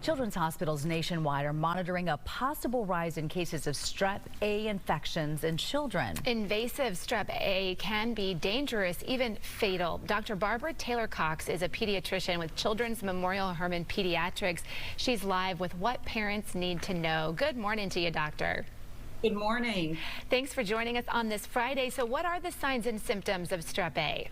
Children's hospitals nationwide are monitoring a possible rise in cases of Strep A infections in children. Invasive Strep A can be dangerous, even fatal. Dr. Barbara Taylor-Cox is a pediatrician with Children's Memorial Hermann Pediatrics. She's live with what parents need to know. Good morning to you, doctor. Good morning. Thanks for joining us on this Friday. So what are the signs and symptoms of Strep A?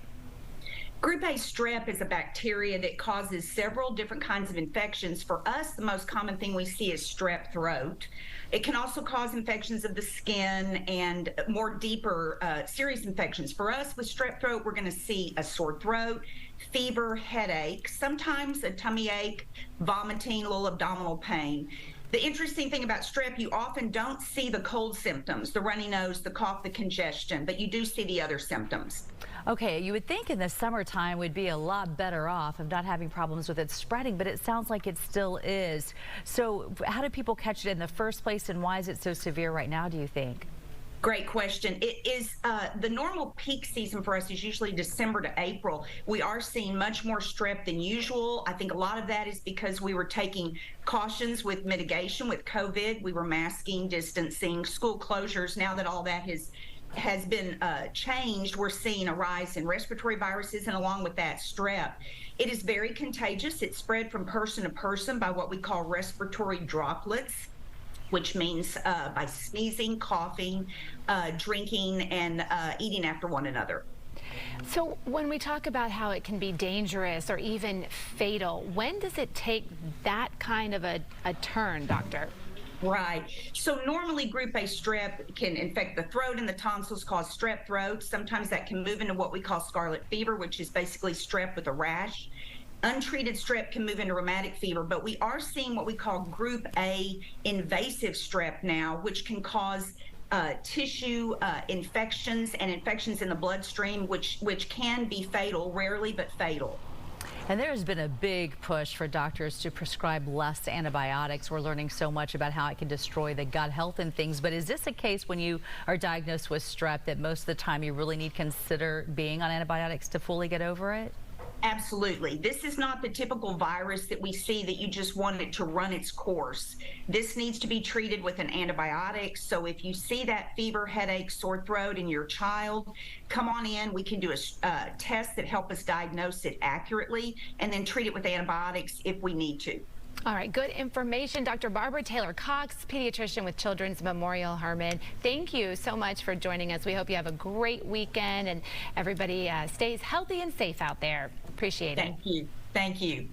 Group A strep is a bacteria that causes several different kinds of infections. For us, the most common thing we see is strep throat. It can also cause infections of the skin and more deeper serious infections. For us, with strep throat, we're going to see a sore throat, fever, headache, sometimes a tummy ache, vomiting, a little abdominal pain. The interesting thing about strep, you often don't see the cold symptoms, the runny nose, the cough, the congestion, but you do see the other symptoms. Okay, you would think in the summertime we'd be a lot better off of not having problems with it spreading, but it sounds like it still is. So how do people catch it in the first place, and why is it so severe right now, do you think? Great question. It is the normal peak season for us is usually December to April. We are seeing much more strep than usual. I think a lot of that is because we were taking cautions with mitigation with COVID. We were masking, distancing, school closures. Now that all that has been changed, we're seeing a rise in respiratory viruses, and along with that, strep. It is very contagious. It's spread from person to person by what we call respiratory droplets, which means by sneezing, coughing, drinking, and eating after one another. So when we talk about how it can be dangerous or even fatal, when does it take that kind of a turn, doctor? Right. So normally group A strep can infect the throat and the tonsils, cause strep throat. Sometimes that can move into what we call scarlet fever, which is basically strep with a rash. Untreated strep can move into rheumatic fever, but we are seeing what we call group A invasive strep now, which can cause tissue infections and infections in the bloodstream, which can be fatal, rarely, but fatal. And there has been a big push for doctors to prescribe less antibiotics. We're learning so much about how it can destroy the gut health and things. But is this a case when you are diagnosed with strep that most of the time you really need to consider being on antibiotics to fully get over it? Absolutely. This is not the typical virus that we see that you just want it to run its course. This needs to be treated with an antibiotic. So if you see that fever, headache, sore throat in your child, come on in. We can do a test that help us diagnose it accurately and then treat it with antibiotics if we need to. All right, good information. Dr. Barbara Taylor-Cox, pediatrician with Children's Memorial Hermann. Thank you so much for joining us. We hope you have a great weekend and everybody stays healthy and safe out there. Appreciate it. Thank you. Thank you.